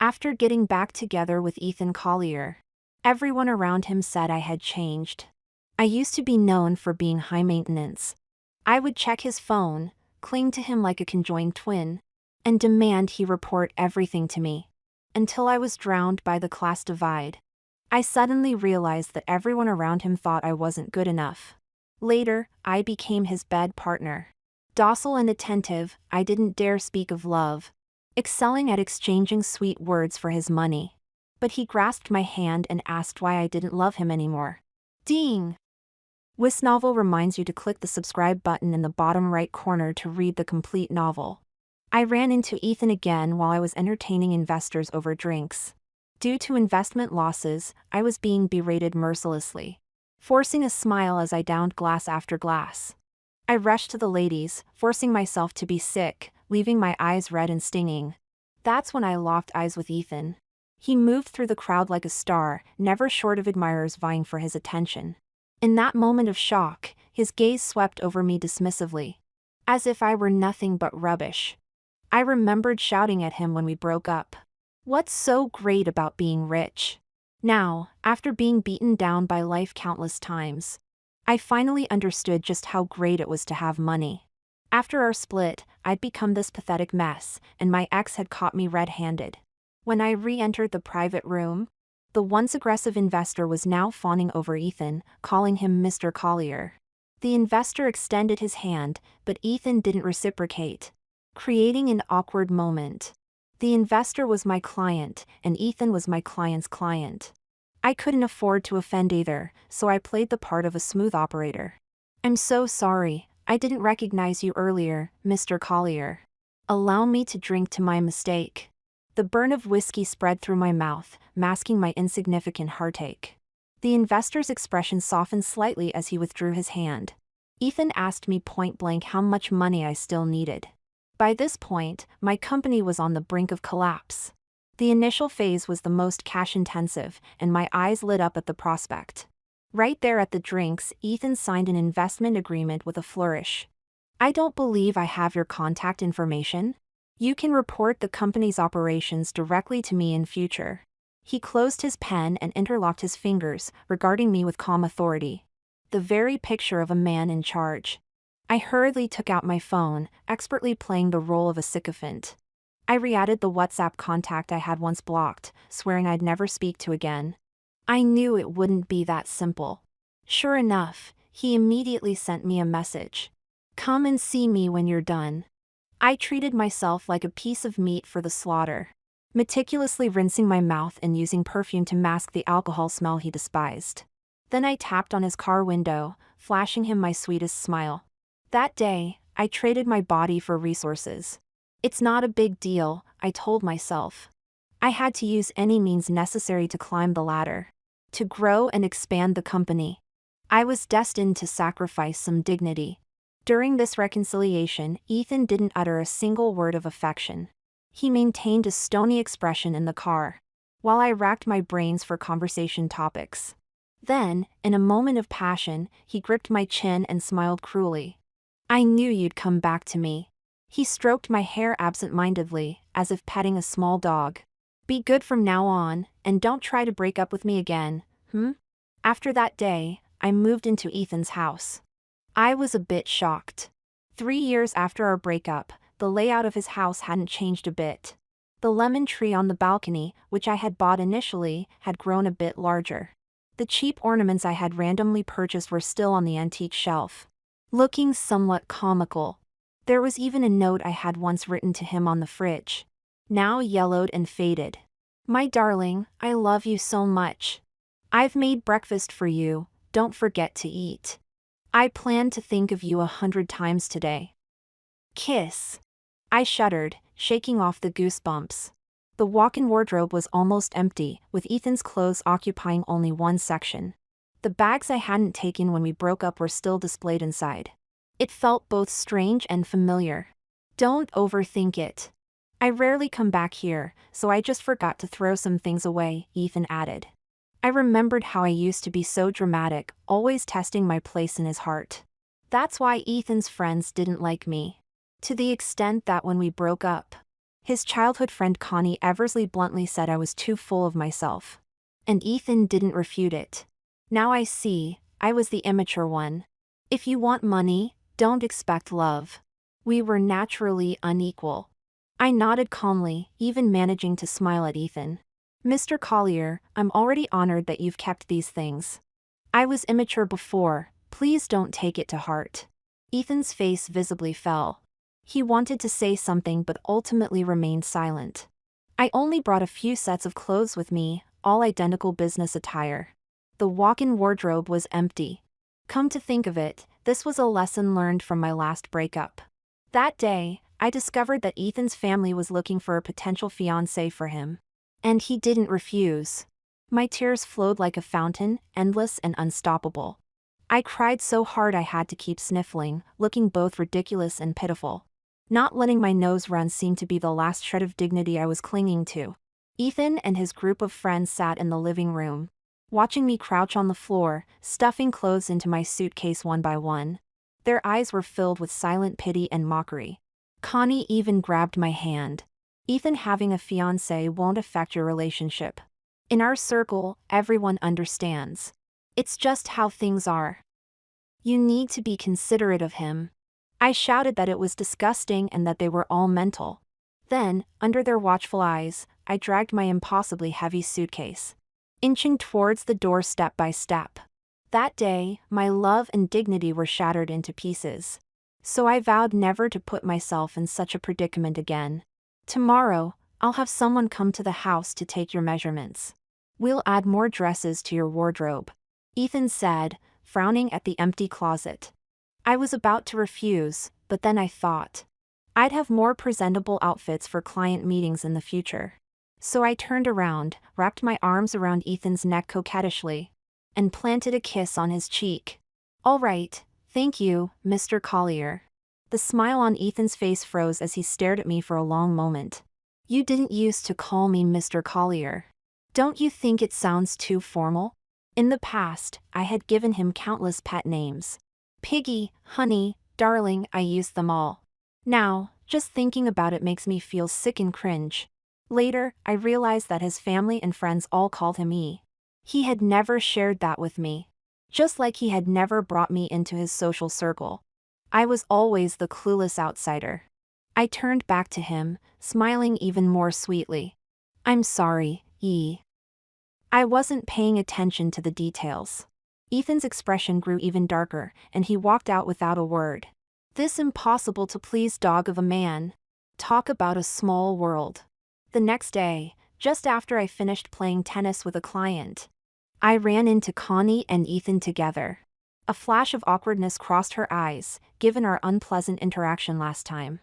After getting back together with Ethan Collier, everyone around him said I had changed. I used to be known for being high maintenance. I would check his phone, cling to him like a conjoined twin, and demand he report everything to me, until I was drowned by the class divide. I suddenly realized that everyone around him thought I wasn't good enough. Later, I became his bed partner. Docile and attentive, I didn't dare speak of love, excelling at exchanging sweet words for his money. But he grasped my hand and asked why I didn't love him anymore. Ding! This novel reminds you to click the subscribe button in the bottom right corner to read the complete novel. I ran into Ethan again while I was entertaining investors over drinks. Due to investment losses, I was being berated mercilessly, forcing a smile as I downed glass after glass. I rushed to the ladies, forcing myself to be sick, leaving my eyes red and stinging. That's when I locked eyes with Ethan. He moved through the crowd like a star, never short of admirers vying for his attention. In that moment of shock, his gaze swept over me dismissively, as if I were nothing but rubbish. I remembered shouting at him when we broke up. What's so great about being rich? Now, after being beaten down by life countless times, I finally understood just how great it was to have money. After our split, I'd become this pathetic mess, and my ex had caught me red-handed. When I re-entered the private room, the once aggressive investor was now fawning over Ethan, calling him Mr. Collier. The investor extended his hand, but Ethan didn't reciprocate, creating an awkward moment. The investor was my client, and Ethan was my client's client. I couldn't afford to offend either, so I played the part of a smooth operator. I'm so sorry, I didn't recognize you earlier, Mr. Collier. Allow me to drink to my mistake. The burn of whiskey spread through my mouth, masking my insignificant heartache. The investor's expression softened slightly as he withdrew his hand. Ethan asked me point-blank how much money I still needed. By this point, my company was on the brink of collapse. The initial phase was the most cash-intensive, and my eyes lit up at the prospect. Right there at the drinks, Ethan signed an investment agreement with a flourish. I don't believe I have your contact information. You can report the company's operations directly to me in future. He closed his pen and interlocked his fingers, regarding me with calm authority. The very picture of a man in charge. I hurriedly took out my phone, expertly playing the role of a sycophant. I re-added the WhatsApp contact I had once blocked, swearing I'd never speak to again. I knew it wouldn't be that simple. Sure enough, he immediately sent me a message. Come and see me when you're done. I treated myself like a piece of meat for the slaughter, meticulously rinsing my mouth and using perfume to mask the alcohol smell he despised. Then I tapped on his car window, flashing him my sweetest smile. That day, I traded my body for resources. It's not a big deal, I told myself. I had to use any means necessary to climb the ladder, to grow and expand the company. I was destined to sacrifice some dignity. During this reconciliation, Ethan didn't utter a single word of affection. He maintained a stony expression in the car, while I racked my brains for conversation topics. Then, in a moment of passion, he gripped my chin and smiled cruelly. I knew you'd come back to me. He stroked my hair absent-mindedly, as if petting a small dog. Be good from now on, and don't try to break up with me again, After that day, I moved into Ethan's house. I was a bit shocked. 3 years after our breakup, the layout of his house hadn't changed a bit. The lemon tree on the balcony, which I had bought initially, had grown a bit larger. The cheap ornaments I had randomly purchased were still on the antique shelf, looking somewhat comical. There was even a note I had once written to him on the fridge, now yellowed and faded. My darling, I love you so much. I've made breakfast for you, don't forget to eat. I plan to think of you 100 times today. Kiss. I shuddered, shaking off the goosebumps. The walk-in wardrobe was almost empty, with Ethan's clothes occupying only one section. The bags I hadn't taken when we broke up were still displayed inside. It felt both strange and familiar. Don't overthink it. I rarely come back here, so I just forgot to throw some things away, Ethan added. I remembered how I used to be so dramatic, always testing my place in his heart. That's why Ethan's friends didn't like me. To the extent that when we broke up, His childhood friend Connie Eversley bluntly said I was too full of myself. And Ethan didn't refute it. Now I see, I was the immature one. If you want money, don't expect love. We were naturally unequal. I nodded calmly, even managing to smile at Ethan. Mr. Collier, I'm already honored that you've kept these things. I was immature before, please don't take it to heart. Ethan's face visibly fell. He wanted to say something but ultimately remained silent. I only brought a few sets of clothes with me, all identical business attire. The walk-in wardrobe was empty. Come to think of it, this was a lesson learned from my last breakup. That day, I discovered that Ethan's family was looking for a potential fiancé for him. And he didn't refuse. My tears flowed like a fountain, endless and unstoppable. I cried so hard I had to keep sniffling, looking both ridiculous and pitiful. Not letting my nose run seemed to be the last shred of dignity I was clinging to. Ethan and his group of friends sat in the living room, watching me crouch on the floor, stuffing clothes into my suitcase one by one. Their eyes were filled with silent pity and mockery. Connie even grabbed my hand. Ethan, having a fiancé won't affect your relationship. In our circle, everyone understands. It's just how things are. You need to be considerate of him. I shouted that it was disgusting and that they were all mental. Then, under their watchful eyes, I dragged my impossibly heavy suitcase, inching towards the door step by step. That day, my love and dignity were shattered into pieces. So I vowed never to put myself in such a predicament again. Tomorrow, I'll have someone come to the house to take your measurements. We'll add more dresses to your wardrobe, Ethan said, frowning at the empty closet. I was about to refuse, but then I thought, I'd have more presentable outfits for client meetings in the future. So I turned around, wrapped my arms around Ethan's neck coquettishly, and planted a kiss on his cheek. All right, thank you, Mr. Collier. The smile on Ethan's face froze as he stared at me for a long moment. You didn't used to call me Mr. Collier. Don't you think it sounds too formal? In the past, I had given him countless pet names. Piggy, Honey, Darling, I used them all. Now, just thinking about it makes me feel sick and cringe. Later, I realized that his family and friends all called him E. He had never shared that with me. Just like he had never brought me into his social circle. I was always the clueless outsider. I turned back to him, smiling even more sweetly. I'm sorry, E. I wasn't paying attention to the details. Ethan's expression grew even darker, and he walked out without a word. This impossible-to-please dog of a man. Talk about a small world. The next day, just after I finished playing tennis with a client, I ran into Connie and Ethan together. A flash of awkwardness crossed her eyes, given our unpleasant interaction last time.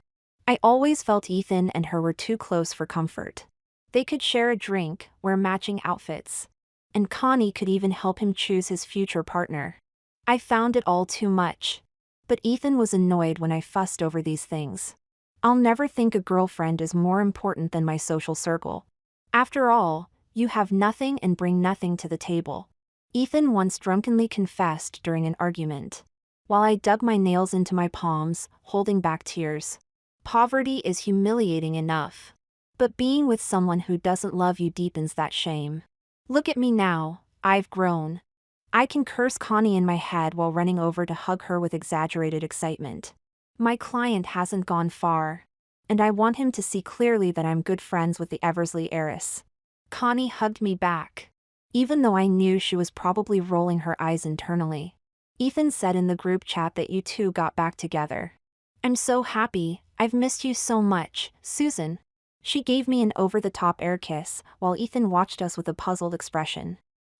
I always felt Ethan and her were too close for comfort. They could share a drink, wear matching outfits, and Connie could even help him choose his future partner. I found it all too much. But Ethan was annoyed when I fussed over these things. I'll never think a girlfriend is more important than my social circle. After all, you have nothing and bring nothing to the table, Ethan once drunkenly confessed during an argument, while I dug my nails into my palms, holding back tears. Poverty is humiliating enough, but being with someone who doesn't love you deepens that shame. Look at me now, I've grown. I can curse Connie in my head while running over to hug her with exaggerated excitement. My client hasn't gone far, and I want him to see clearly that I'm good friends with the Eversley heiress. Connie hugged me back, even though I knew she was probably rolling her eyes internally. Ethan said in the group chat that you two got back together. I'm so happy, I've missed you so much, Susan. She gave me an over-the-top air kiss, while Ethan watched us with a puzzled expression.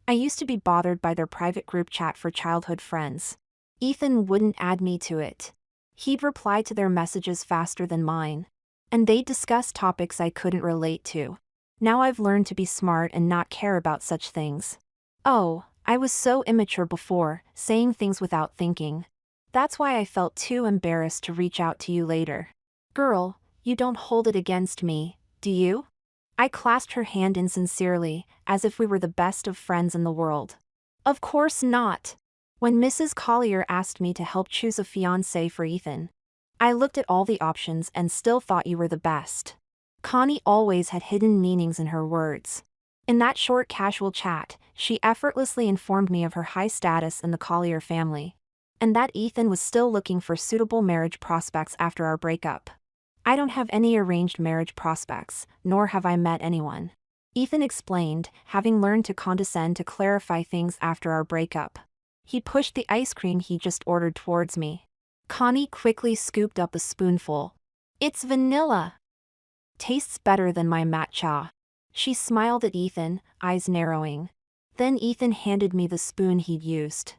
I used to be bothered by their private group chat for childhood friends. Ethan wouldn't add me to it. He'd reply to their messages faster than mine. And they'd discuss topics I couldn't relate to. Now I've learned to be smart and not care about such things. Oh, I was so immature before, saying things without thinking. That's why I felt too embarrassed to reach out to you later. Girl, you don't hold it against me, do you? I clasped her hand insincerely, as if we were the best of friends in the world. Of course not. When Mrs. Collier asked me to help choose a fiancé for Ethan, I looked at all the options and still thought you were the best. Connie always had hidden meanings in her words. In that short casual chat, she effortlessly informed me of her high status in the Collier family, and that Ethan was still looking for suitable marriage prospects after our breakup. I don't have any arranged marriage prospects, nor have I met anyone, Ethan explained, having learned to condescend to clarify things after our breakup. He pushed the ice cream he just ordered towards me. Connie quickly scooped up a spoonful. It's vanilla. Tastes better than my matcha. She smiled at Ethan, eyes narrowing. Then Ethan handed me the spoon he'd used.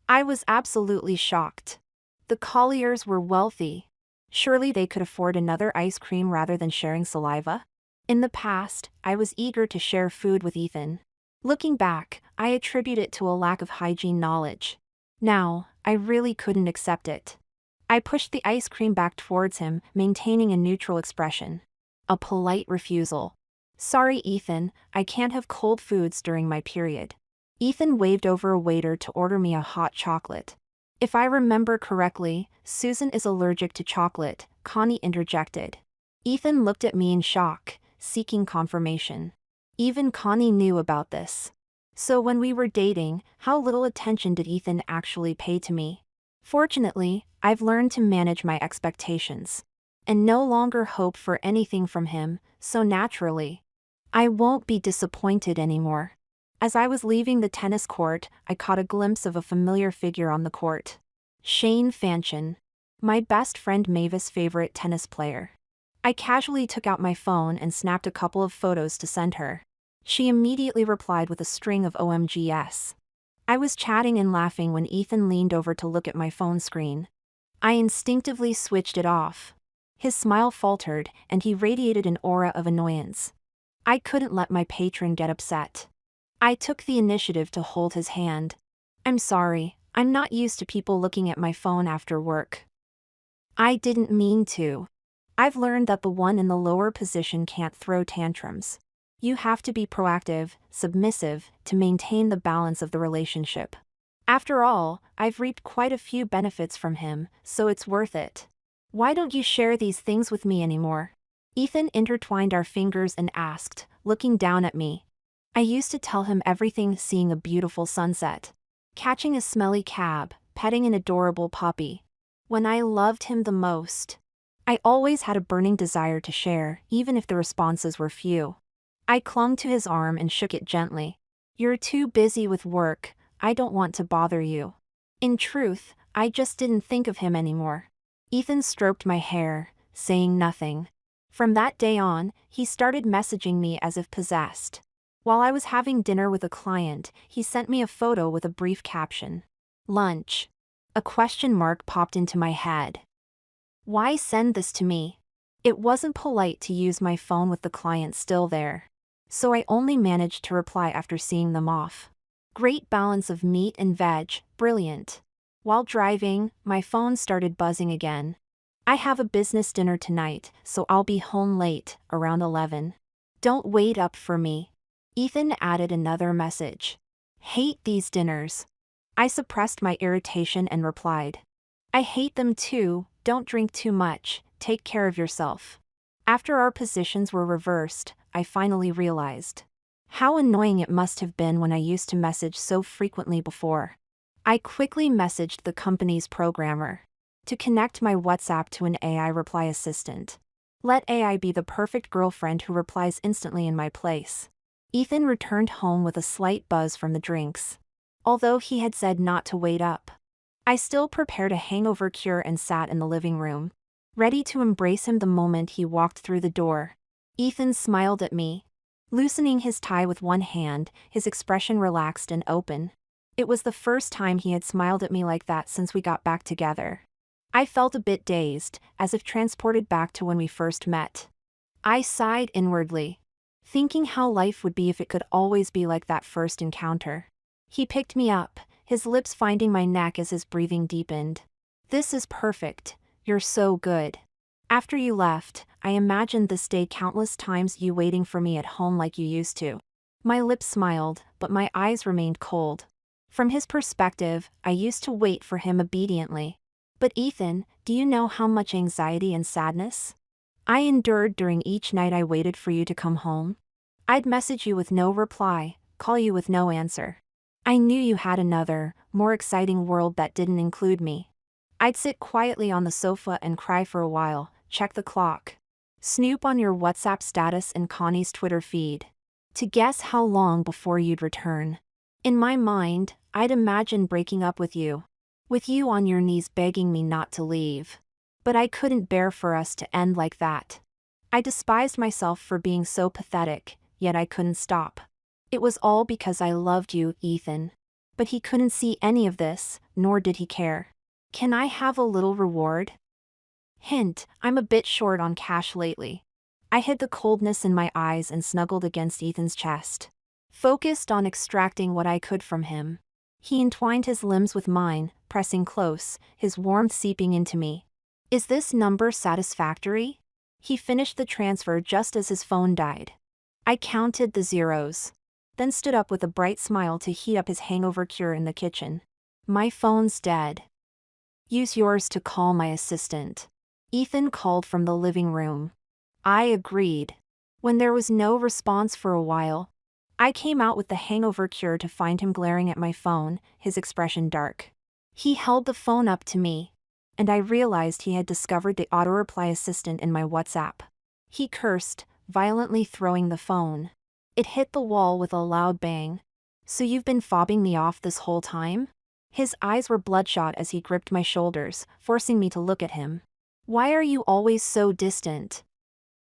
I was absolutely shocked. The Colliers were wealthy. Surely they could afford another ice cream rather than sharing saliva? In the past, I was eager to share food with Ethan. Looking back, I attribute it to a lack of hygiene knowledge. Now, I really couldn't accept it. I pushed the ice cream back towards him, maintaining a neutral expression. A polite refusal. Sorry, Ethan, I can't have cold foods during my period. Ethan waved over a waiter to order me a hot chocolate. If I remember correctly, Susan is allergic to chocolate, Connie interjected. Ethan looked at me in shock, seeking confirmation. Even Connie knew about this. So when we were dating, how little attention did Ethan actually pay to me? Fortunately, I've learned to manage my expectations and no longer hope for anything from him, so naturally, I won't be disappointed anymore. As I was leaving the tennis court, I caught a glimpse of a familiar figure on the court. Shane Fanchen, my best friend Mavis' favorite tennis player. I casually took out my phone and snapped a couple of photos to send her. She immediately replied with a string of OMGs. I was chatting and laughing when Ethan leaned over to look at my phone screen. I instinctively switched it off. His smile faltered, and he radiated an aura of annoyance. I couldn't let my patron get upset. I took the initiative to hold his hand. I'm sorry, I'm not used to people looking at my phone after work. I didn't mean to. I've learned that the one in the lower position can't throw tantrums. You have to be proactive, submissive, to maintain the balance of the relationship. After all, I've reaped quite a few benefits from him, so it's worth it. Why don't you share these things with me anymore? Ethan intertwined our fingers and asked, looking down at me. I used to tell him everything, seeing a beautiful sunset, catching a smelly cab, petting an adorable puppy. When I loved him the most, I always had a burning desire to share, even if the responses were few. I clung to his arm and shook it gently. You're too busy with work, I don't want to bother you. In truth, I just didn't think of him anymore. Ethan stroked my hair, saying nothing. From that day on, he started messaging me as if possessed. While I was having dinner with a client, he sent me a photo with a brief caption. Lunch. A question mark popped into my head. Why send this to me? It wasn't polite to use my phone with the client still there. So I only managed to reply after seeing them off. Great balance of meat and veg, brilliant. While driving, my phone started buzzing again. I have a business dinner tonight, so I'll be home late, around 11. Don't wait up for me. Ethan added another message. Hate these dinners. I suppressed my irritation and replied. I hate them too, don't drink too much, take care of yourself. After our positions were reversed, I finally realized how annoying it must have been when I used to message so frequently before. I quickly messaged the company's programmer to connect my WhatsApp to an AI reply assistant. Let AI be the perfect girlfriend who replies instantly in my place. Ethan returned home with a slight buzz from the drinks. Although he had said not to wait up, I still prepared a hangover cure and sat in the living room, ready to embrace him the moment he walked through the door. Ethan smiled at me. Loosening his tie with one hand, his expression relaxed and open. It was the first time he had smiled at me like that since we got back together. I felt a bit dazed, as if transported back to when we first met. I sighed inwardly, thinking how life would be if it could always be like that first encounter. He picked me up, his lips finding my neck as his breathing deepened. This is perfect, you're so good. After you left, I imagined this day countless times, you waiting for me at home like you used to. My lips smiled, but my eyes remained cold. From his perspective, I used to wait for him obediently. But Ethan, do you know how much anxiety and sadness I endured during each night I waited for you to come home. I'd message you with no reply, call you with no answer. I knew you had another, more exciting world that didn't include me. I'd sit quietly on the sofa and cry for a while, check the clock, snoop on your WhatsApp status and Connie's Twitter feed, to guess how long before you'd return. In my mind, I'd imagine breaking up with you on your knees begging me not to leave. But I couldn't bear for us to end like that. I despised myself for being so pathetic, yet I couldn't stop. It was all because I loved you, Ethan. But he couldn't see any of this, nor did he care. Can I have a little reward? Hint, I'm a bit short on cash lately. I hid the coldness in my eyes and snuggled against Ethan's chest, focused on extracting what I could from him. He entwined his limbs with mine, pressing close, his warmth seeping into me. Is this number satisfactory? He finished the transfer just as his phone died. I counted the zeros, then stood up with a bright smile to heat up his hangover cure in the kitchen. My phone's dead. Use yours to call my assistant. Ethan called from the living room. I agreed. When there was no response for a while, I came out with the hangover cure to find him glaring at my phone, his expression dark. He held the phone up to me, and I realized he had discovered the auto-reply assistant in my WhatsApp. He cursed, violently throwing the phone. It hit the wall with a loud bang. So you've been fobbing me off this whole time? His eyes were bloodshot as he gripped my shoulders, forcing me to look at him. Why are you always so distant?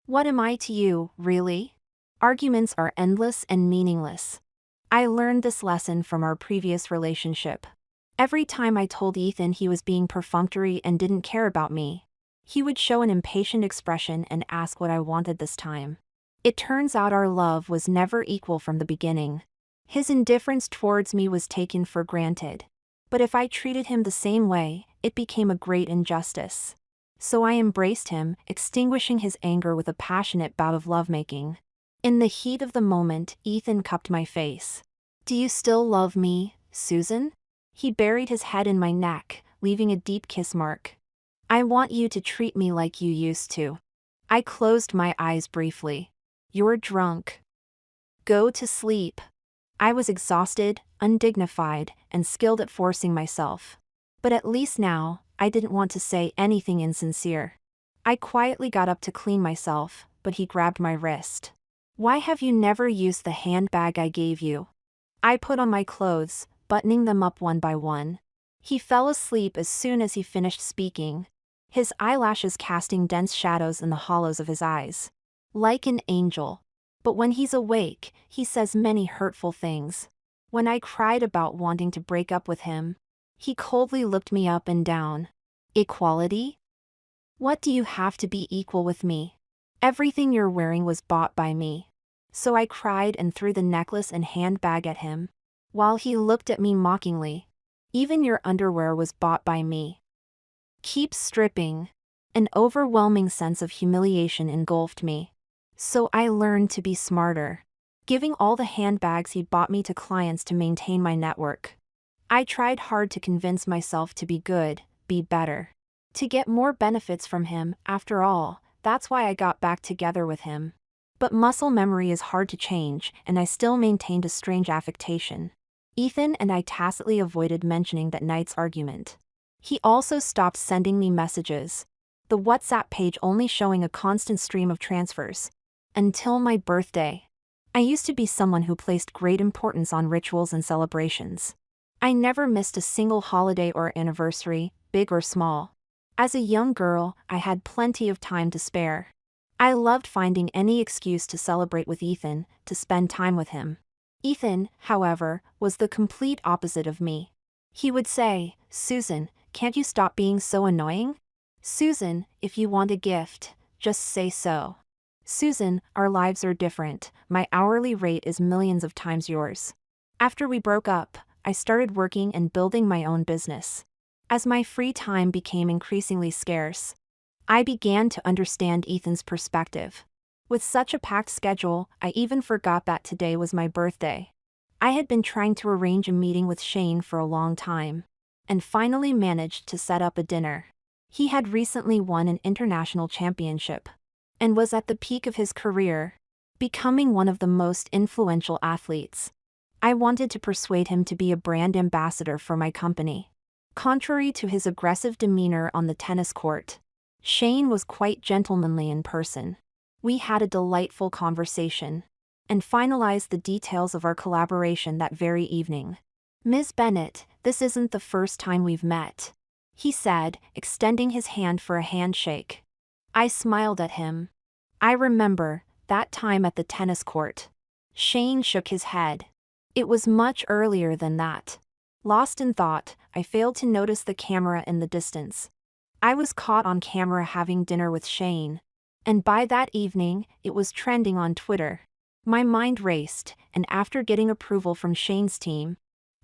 What am I to you, really? Arguments are endless and meaningless. I learned this lesson from our previous relationship. Every time I told Ethan he was being perfunctory and didn't care about me, he would show an impatient expression and ask what I wanted this time. It turns out our love was never equal from the beginning. His indifference towards me was taken for granted. But if I treated him the same way, it became a great injustice. So I embraced him, extinguishing his anger with a passionate bout of lovemaking. In the heat of the moment, Ethan cupped my face. Do you still love me, Susan? He buried his head in my neck, leaving a deep kiss mark. I want you to treat me like you used to. I closed my eyes briefly. You're drunk. Go to sleep. I was exhausted, undignified, and skilled at forcing myself. But at least now, I didn't want to say anything insincere. I quietly got up to clean myself, but he grabbed my wrist. Why have you never used the handbag I gave you? I put on my clothes, buttoning them up one by one. He fell asleep as soon as he finished speaking, his eyelashes casting dense shadows in the hollows of his eyes. Like an angel. But when he's awake, he says many hurtful things. When I cried about wanting to break up with him, he coldly looked me up and down. Equality? What do you have to be equal with me? Everything you're wearing was bought by me. So I cried and threw the necklace and handbag at him, while he looked at me mockingly. Even your underwear was bought by me. Keep stripping. An overwhelming sense of humiliation engulfed me. So I learned to be smarter, giving all the handbags he bought me to clients to maintain my network. I tried hard to convince myself to be good, be better, to get more benefits from him. After all, that's why I got back together with him. But muscle memory is hard to change, and I still maintained a strange affectation. Ethan and I tacitly avoided mentioning that night's argument. He also stopped sending me messages, the WhatsApp page only showing a constant stream of transfers. Until my birthday. I used to be someone who placed great importance on rituals and celebrations. I never missed a single holiday or anniversary, big or small. As a young girl, I had plenty of time to spare. I loved finding any excuse to celebrate with Ethan, to spend time with him. Ethan, however, was the complete opposite of me. He would say, Susan, can't you stop being so annoying? Susan, if you want a gift, just say so. Susan, our lives are different, my hourly rate is millions of times yours. After we broke up, I started working and building my own business. As my free time became increasingly scarce, I began to understand Ethan's perspective. With such a packed schedule, I even forgot that today was my birthday. I had been trying to arrange a meeting with Shane for a long time, and finally managed to set up a dinner. He had recently won an international championship, and was at the peak of his career, becoming one of the most influential athletes. I wanted to persuade him to be a brand ambassador for my company. Contrary to his aggressive demeanor on the tennis court, Shane was quite gentlemanly in person. We had a delightful conversation and finalized the details of our collaboration that very evening. "Ms. Bennett, this isn't the first time we've met," he said, extending his hand for a handshake. I smiled at him. "I remember that time at the tennis court." Shane shook his head. "It was much earlier than that." Lost in thought, I failed to notice the camera in the distance. I was caught on camera having dinner with Shane, and by that evening, it was trending on Twitter. My mind raced, and after getting approval from Shane's team,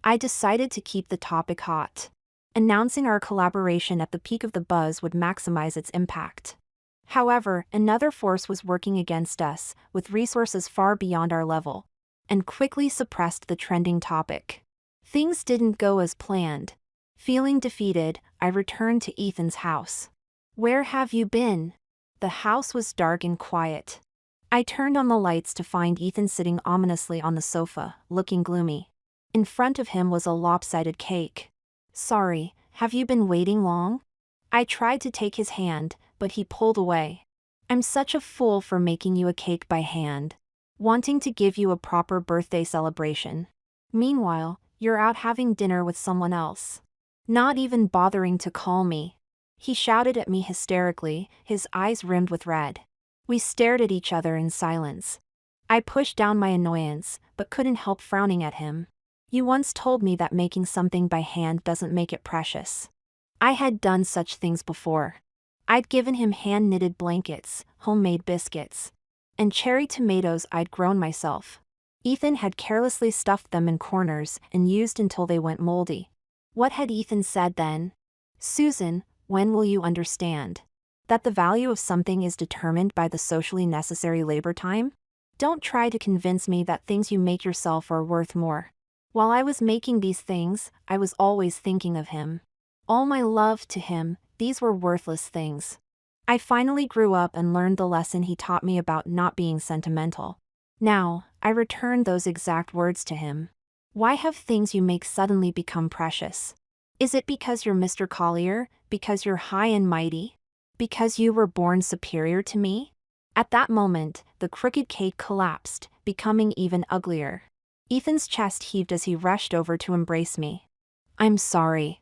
I decided to keep the topic hot. Announcing our collaboration at the peak of the buzz would maximize its impact. However, another force was working against us, with resources far beyond our level, and quickly suppressed the trending topic. Things didn't go as planned. Feeling defeated, I returned to Ethan's house. "Where have you been?" The house was dark and quiet. I turned on the lights to find Ethan sitting ominously on the sofa, looking gloomy. In front of him was a lopsided cake. "Sorry, have you been waiting long?" I tried to take his hand, but he pulled away. "I'm such a fool for making you a cake by hand, wanting to give you a proper birthday celebration. Meanwhile, you're out having dinner with someone else. Not even bothering to call me." He shouted at me hysterically, his eyes rimmed with red. We stared at each other in silence. I pushed down my annoyance, but couldn't help frowning at him. "You once told me that making something by hand doesn't make it precious." I had done such things before. I'd given him hand-knitted blankets, homemade biscuits, and cherry tomatoes I'd grown myself. Ethan had carelessly stuffed them in corners and used until they went moldy. What had Ethan said then? "Susan, when will you understand that the value of something is determined by the socially necessary labor time? Don't try to convince me that things you make yourself are worth more." While I was making these things, I was always thinking of him. All my love to him, these were worthless things. I finally grew up and learned the lesson he taught me about not being sentimental. Now, I returned those exact words to him. "Why have things you make suddenly become precious? Is it because you're Mr. Collier, because you're high and mighty? Because you were born superior to me?" At that moment, the crooked cake collapsed, becoming even uglier. Ethan's chest heaved as he rushed over to embrace me. "I'm sorry.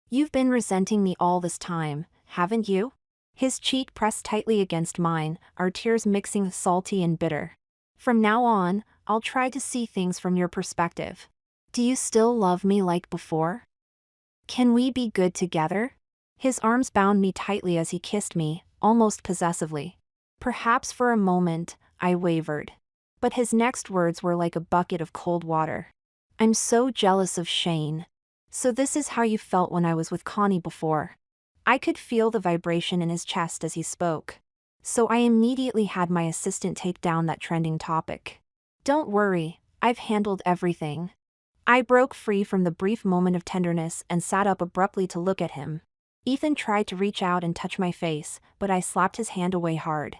You've been resenting me all this time, haven't you?" His cheek pressed tightly against mine, our tears mixing salty and bitter. "From now on, I'll try to see things from your perspective. Do you still love me like before? Can we be good together?" His arms bound me tightly as he kissed me, almost possessively. Perhaps for a moment, I wavered. But his next words were like a bucket of cold water. "I'm so jealous of Shane. So this is how you felt when I was with Connie before." I could feel the vibration in his chest as he spoke. So I immediately had my assistant take down that trending topic. "Don't worry, I've handled everything." I broke free from the brief moment of tenderness and sat up abruptly to look at him. Ethan tried to reach out and touch my face, but I slapped his hand away hard.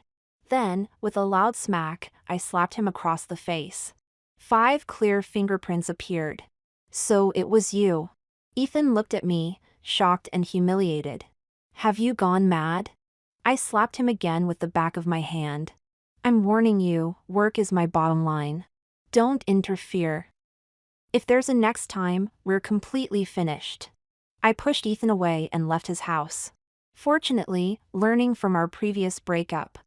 Then, with a loud smack, I slapped him across the face. 5 clear fingerprints appeared. "So it was you." Ethan looked at me, shocked and humiliated. "Have you gone mad?" I slapped him again with the back of my hand. "I'm warning you, work is my bottom line. Don't interfere. If there's a next time, we're completely finished." I pushed Ethan away and left his house. Fortunately, learning from our previous breakup,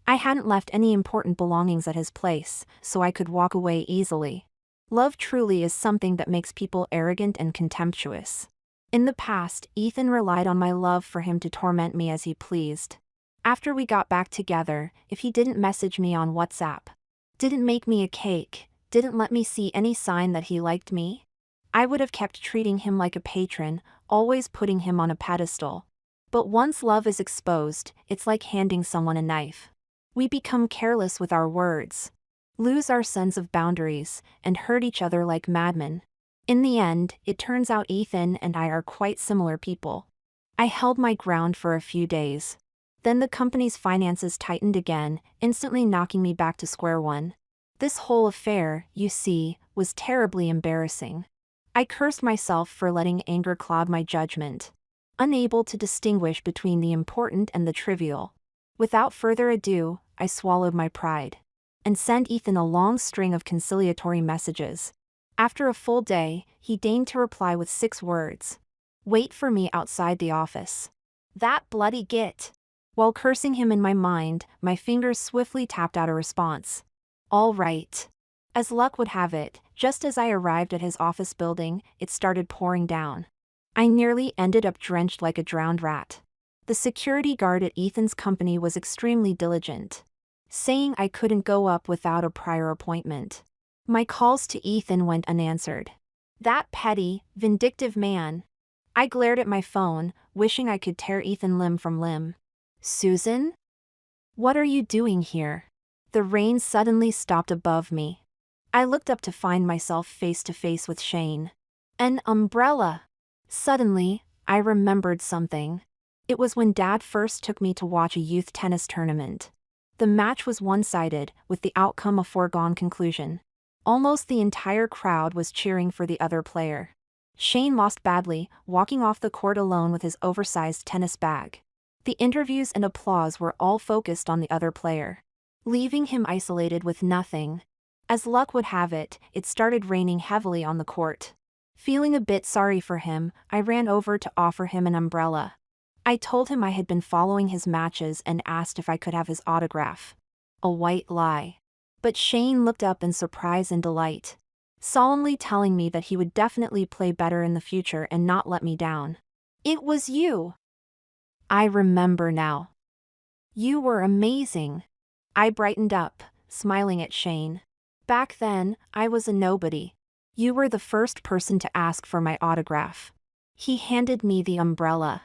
I hadn't left any important belongings at his place, so I could walk away easily. Love truly is something that makes people arrogant and contemptuous. In the past, Ethan relied on my love for him to torment me as he pleased. After we got back together, if he didn't message me on WhatsApp, didn't make me a cake, didn't let me see any sign that he liked me, I would have kept treating him like a patron, always putting him on a pedestal. But once love is exposed, it's like handing someone a knife. We become careless with our words, lose our sense of boundaries, and hurt each other like madmen. In the end, it turns out Ethan and I are quite similar people. I held my ground for a few days. Then the company's finances tightened again, instantly knocking me back to square one. This whole affair, you see, was terribly embarrassing. I cursed myself for letting anger cloud my judgment, unable to distinguish between the important and the trivial. Without further ado, I swallowed my pride and sent Ethan a long string of conciliatory messages. After a full day, he deigned to reply with 6 words. "Wait for me outside the office." That bloody git. While cursing him in my mind, my fingers swiftly tapped out a response. All right. As luck would have it, just as I arrived at his office building, it started pouring down. I nearly ended up drenched like a drowned rat. The security guard at Ethan's company was extremely diligent, saying I couldn't go up without a prior appointment. My calls to Ethan went unanswered. That petty, vindictive man. I glared at my phone, wishing I could tear Ethan limb from limb. Susan? What are you doing here? The rain suddenly stopped above me. I looked up to find myself face to face with Shane. An umbrella. Suddenly, I remembered something. It was when Dad first took me to watch a youth tennis tournament. The match was one-sided, with the outcome a foregone conclusion. Almost the entire crowd was cheering for the other player. Shane lost badly, walking off the court alone with his oversized tennis bag. The interviews and applause were all focused on the other player, leaving him isolated with nothing. As luck would have it, it started raining heavily on the court. Feeling a bit sorry for him, I ran over to offer him an umbrella. I told him I had been following his matches and asked if I could have his autograph. A white lie. But Shane looked up in surprise and delight, solemnly telling me that he would definitely play better in the future and not let me down. It was you. I remember now. You were amazing. I brightened up, smiling at Shane. Back then, I was a nobody. You were the first person to ask for my autograph. He handed me the umbrella.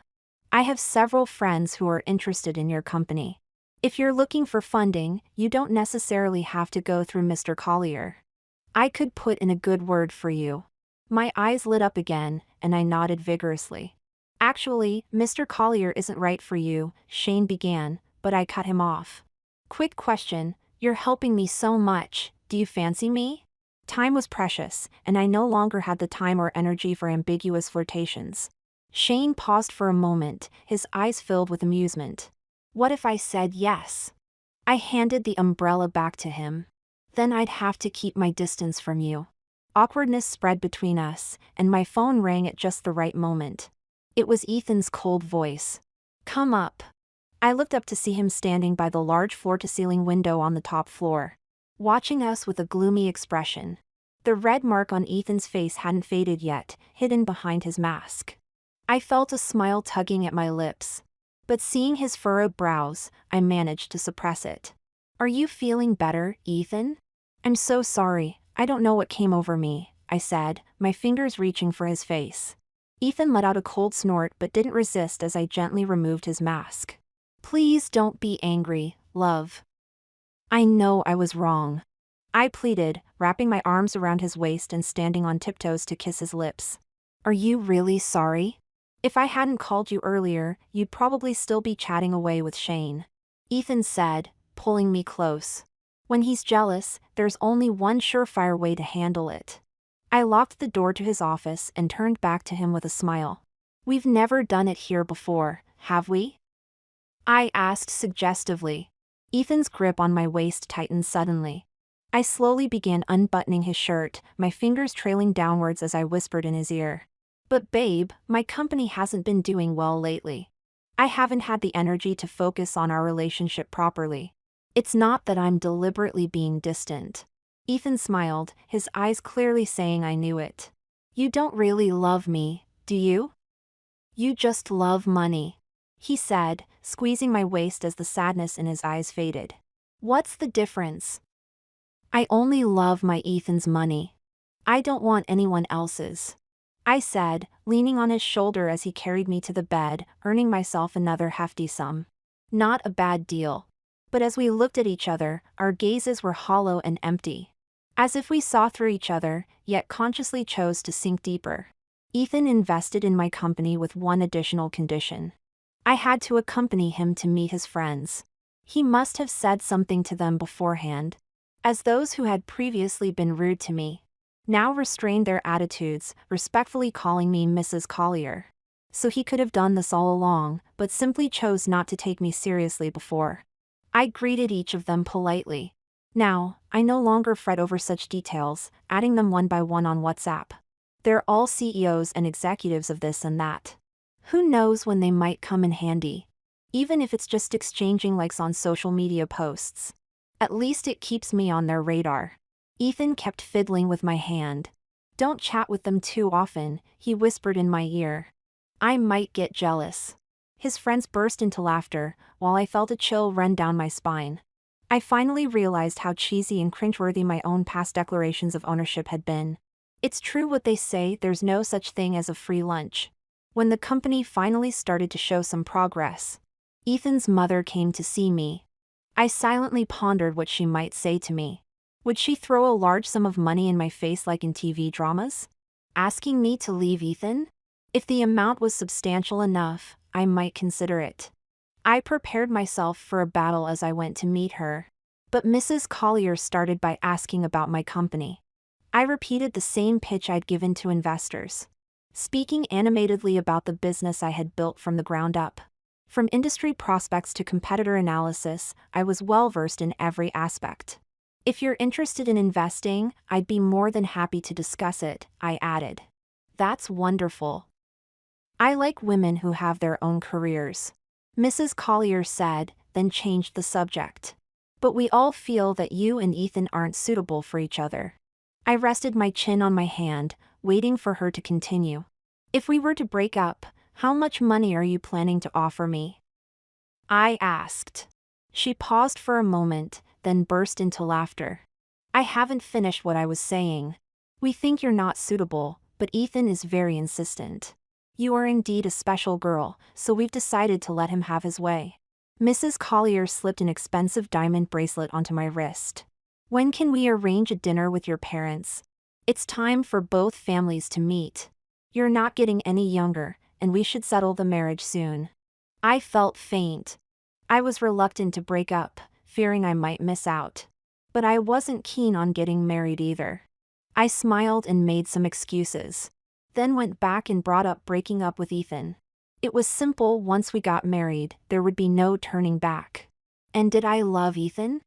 I have several friends who are interested in your company. If you're looking for funding, you don't necessarily have to go through Mr. Collier. I could put in a good word for you. My eyes lit up again, and I nodded vigorously. Actually, Mr. Collier isn't right for you, Shane began, but I cut him off. Quick question, you're helping me so much, do you fancy me? Time was precious, and I no longer had the time or energy for ambiguous flirtations. Shane paused for a moment, his eyes filled with amusement. What if I said yes? I handed the umbrella back to him. Then I'd have to keep my distance from you. Awkwardness spread between us, and my phone rang at just the right moment. It was Ethan's cold voice. Come up. I looked up to see him standing by the large floor-to-ceiling window on the top floor, watching us with a gloomy expression. The red mark on Ethan's face hadn't faded yet, hidden behind his mask. I felt a smile tugging at my lips, but seeing his furrowed brows, I managed to suppress it. Are you feeling better, Ethan? I'm so sorry, I don't know what came over me, I said, my fingers reaching for his face. Ethan let out a cold snort but didn't resist as I gently removed his mask. Please don't be angry, love. I know I was wrong. I pleaded, wrapping my arms around his waist and standing on tiptoes to kiss his lips. Are you really sorry? If I hadn't called you earlier, you'd probably still be chatting away with Shane. Ethan said, pulling me close. When he's jealous, there's only one surefire way to handle it. I locked the door to his office and turned back to him with a smile. We've never done it here before, have we? I asked suggestively. Ethan's grip on my waist tightened suddenly. I slowly began unbuttoning his shirt, my fingers trailing downwards as I whispered in his ear. But babe, my company hasn't been doing well lately. I haven't had the energy to focus on our relationship properly. It's not that I'm deliberately being distant. Ethan smiled, his eyes clearly saying I knew it. You don't really love me, do you? You just love money, he said, squeezing my waist as the sadness in his eyes faded. What's the difference? I only love my Ethan's money. I don't want anyone else's, I said, leaning on his shoulder as he carried me to the bed, earning myself another hefty sum. Not a bad deal. But as we looked at each other, our gazes were hollow and empty. As if we saw through each other, yet consciously chose to sink deeper. Ethan invested in my company with one additional condition. I had to accompany him to meet his friends. He must have said something to them beforehand, as those who had previously been rude to me now restrained their attitudes, respectfully calling me Mrs. Collier. So he could have done this all along, but simply chose not to take me seriously before. I greeted each of them politely. Now, I no longer fret over such details, adding them one by one on WhatsApp. They're all CEOs and executives of this and that. Who knows when they might come in handy? Even if it's just exchanging likes on social media posts. At least it keeps me on their radar. Ethan kept fiddling with my hand. Don't chat with them too often, he whispered in my ear. I might get jealous. His friends burst into laughter, while I felt a chill run down my spine. I finally realized how cheesy and cringeworthy my own past declarations of ownership had been. It's true what they say, there's no such thing as a free lunch. When the company finally started to show some progress, Ethan's mother came to see me. I silently pondered what she might say to me. Would she throw a large sum of money in my face like in TV dramas? Asking me to leave Ethan? If the amount was substantial enough, I might consider it. I prepared myself for a battle as I went to meet her. But Mrs. Collier started by asking about my company. I repeated the same pitch I'd given to investors, speaking animatedly about the business I had built from the ground up. From industry prospects to competitor analysis, I was well versed in every aspect. If you're interested in investing, I'd be more than happy to discuss it, I added. That's wonderful. I like women who have their own careers, Mrs. Collier said, then changed the subject. But we all feel that you and Ethan aren't suitable for each other. I rested my chin on my hand, waiting for her to continue. If we were to break up, how much money are you planning to offer me? I asked. She paused for a moment, then burst into laughter. I haven't finished what I was saying. We think you're not suitable, but Ethan is very insistent. You are indeed a special girl, so we've decided to let him have his way. Mrs. Collier slipped an expensive diamond bracelet onto my wrist. When can we arrange a dinner with your parents? It's time for both families to meet. You're not getting any younger, and we should settle the marriage soon. I felt faint. I was reluctant to break up, fearing I might miss out. But I wasn't keen on getting married either. I smiled and made some excuses, then went back and brought up breaking up with Ethan. It was simple. Once we got married, there would be no turning back. And did I love Ethan?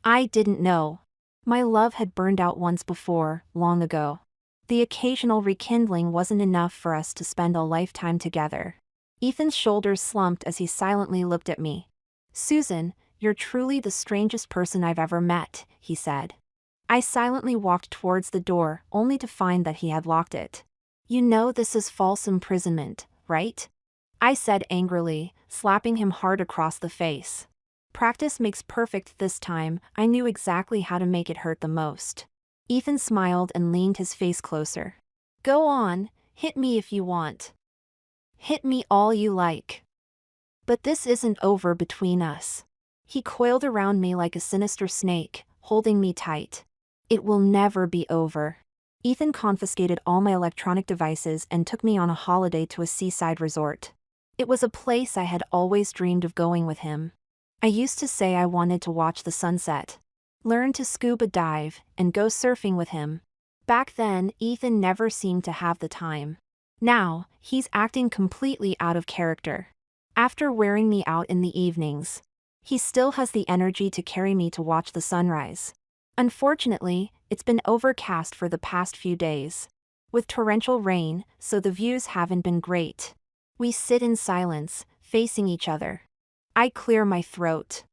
I didn't know. My love had burned out once before, long ago. The occasional rekindling wasn't enough for us to spend a lifetime together. Ethan's shoulders slumped as he silently looked at me. Susan, you're truly the strangest person I've ever met, he said. I silently walked towards the door, only to find that he had locked it. You know this is false imprisonment, right? I said angrily, slapping him hard across the face. Practice makes perfect this time. I knew exactly how to make it hurt the most. Ethan smiled and leaned his face closer. Go on, hit me if you want. Hit me all you like. But this isn't over between us. He coiled around me like a sinister snake, holding me tight. It will never be over. Ethan confiscated all my electronic devices and took me on a holiday to a seaside resort. It was a place I had always dreamed of going with him. I used to say I wanted to watch the sunset, learn to scuba dive, and go surfing with him. Back then, Ethan never seemed to have the time. Now, he's acting completely out of character. After wearing me out in the evenings, he still has the energy to carry me to watch the sunrise. Unfortunately, it's been overcast for the past few days, with torrential rain, so the views haven't been great. We sit in silence, facing each other. I clear my throat.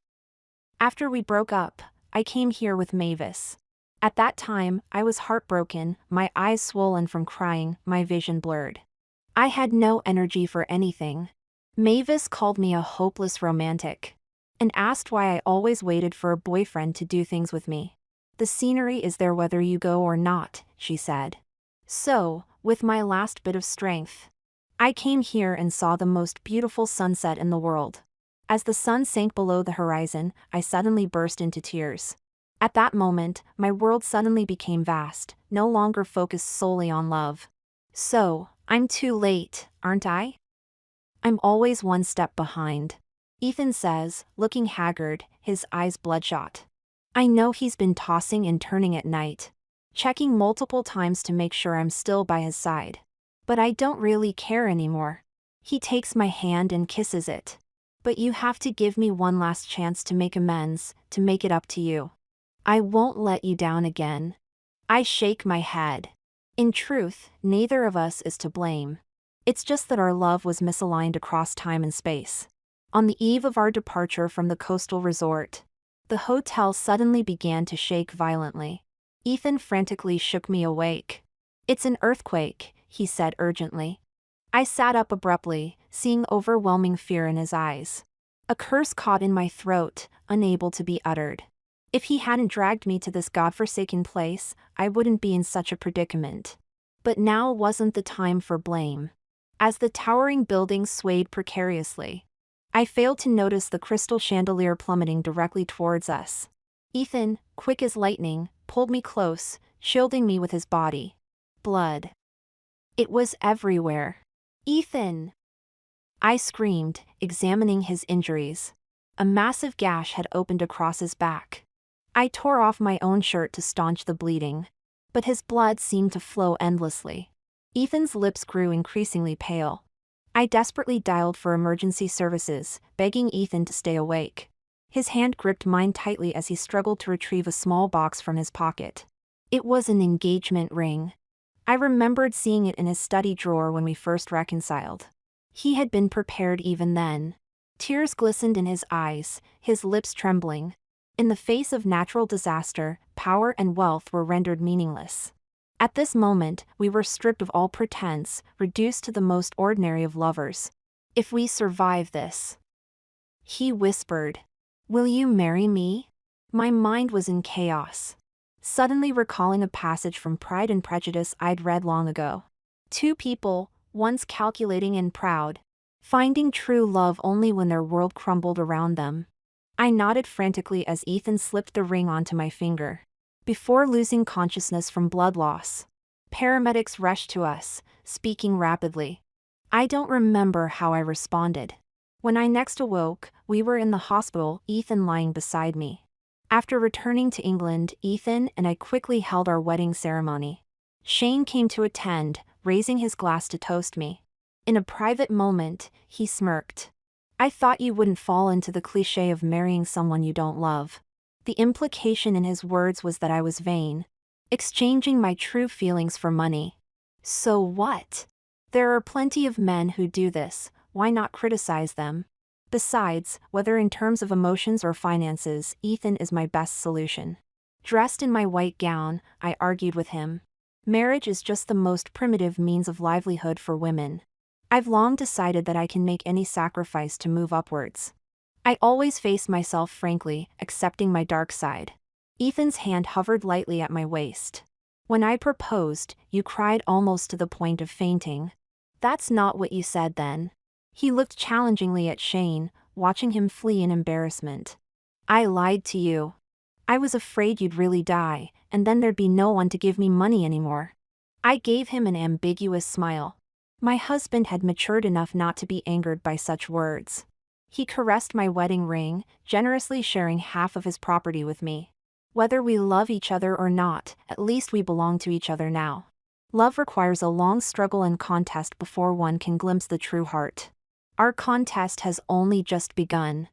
After we broke up, I came here with Mavis. At that time, I was heartbroken, my eyes swollen from crying, my vision blurred. I had no energy for anything. Mavis called me a hopeless romantic, and asked why I always waited for a boyfriend to do things with me. The scenery is there whether you go or not, she said. So, with my last bit of strength, I came here and saw the most beautiful sunset in the world. As the sun sank below the horizon, I suddenly burst into tears. At that moment, my world suddenly became vast, no longer focused solely on love. So, I'm too late, aren't I? I'm always one step behind. Ethan says, looking haggard, his eyes bloodshot. I know he's been tossing and turning at night, checking multiple times to make sure I'm still by his side. But I don't really care anymore. He takes my hand and kisses it. But you have to give me one last chance to make amends, to make it up to you. I won't let you down again. I shake my head. In truth, neither of us is to blame. It's just that our love was misaligned across time and space. On the eve of our departure from the coastal resort, the hotel suddenly began to shake violently. Ethan frantically shook me awake. It's an earthquake, he said urgently. I sat up abruptly, seeing overwhelming fear in his eyes. A curse caught in my throat, unable to be uttered. If he hadn't dragged me to this godforsaken place, I wouldn't be in such a predicament. But now wasn't the time for blame. As the towering building swayed precariously, I failed to notice the crystal chandelier plummeting directly towards us. Ethan, quick as lightning, pulled me close, shielding me with his body. Blood. It was everywhere. Ethan! I screamed, examining his injuries. A massive gash had opened across his back. I tore off my own shirt to staunch the bleeding, but his blood seemed to flow endlessly. Ethan's lips grew increasingly pale. I desperately dialed for emergency services, begging Ethan to stay awake. His hand gripped mine tightly as he struggled to retrieve a small box from his pocket. It was an engagement ring. I remembered seeing it in his study drawer when we first reconciled. He had been prepared even then. Tears glistened in his eyes, his lips trembling. In the face of natural disaster, power and wealth were rendered meaningless. At this moment, we were stripped of all pretense, reduced to the most ordinary of lovers. If we survive this, he whispered, will you marry me? My mind was in chaos, suddenly recalling a passage from Pride and Prejudice I'd read long ago. Two people, once calculating and proud, finding true love only when their world crumbled around them. I nodded frantically as Ethan slipped the ring onto my finger. Before losing consciousness from blood loss, paramedics rushed to us, speaking rapidly. I don't remember how I responded. When I next awoke, we were in the hospital, Ethan lying beside me. After returning to England, Ethan and I quickly held our wedding ceremony. Shane came to attend, raising his glass to toast me. In a private moment, he smirked. I thought you wouldn't fall into the cliché of marrying someone you don't love. The implication in his words was that I was vain, exchanging my true feelings for money. So what? There are plenty of men who do this, why not criticize them? Besides, whether in terms of emotions or finances, Ethan is my best solution. Dressed in my white gown, I argued with him. Marriage is just the most primitive means of livelihood for women. I've long decided that I can make any sacrifice to move upwards. I always face myself frankly, accepting my dark side. Ethan's hand hovered lightly at my waist. When I proposed, you cried almost to the point of fainting. That's not what you said then. He looked challengingly at Shane, watching him flee in embarrassment. I lied to you. I was afraid you'd really die, and then there'd be no one to give me money anymore. I gave him an ambiguous smile. My husband had matured enough not to be angered by such words. He caressed my wedding ring, generously sharing half of his property with me. Whether we love each other or not, at least we belong to each other now. Love requires a long struggle and contest before one can glimpse the true heart. Our contest has only just begun.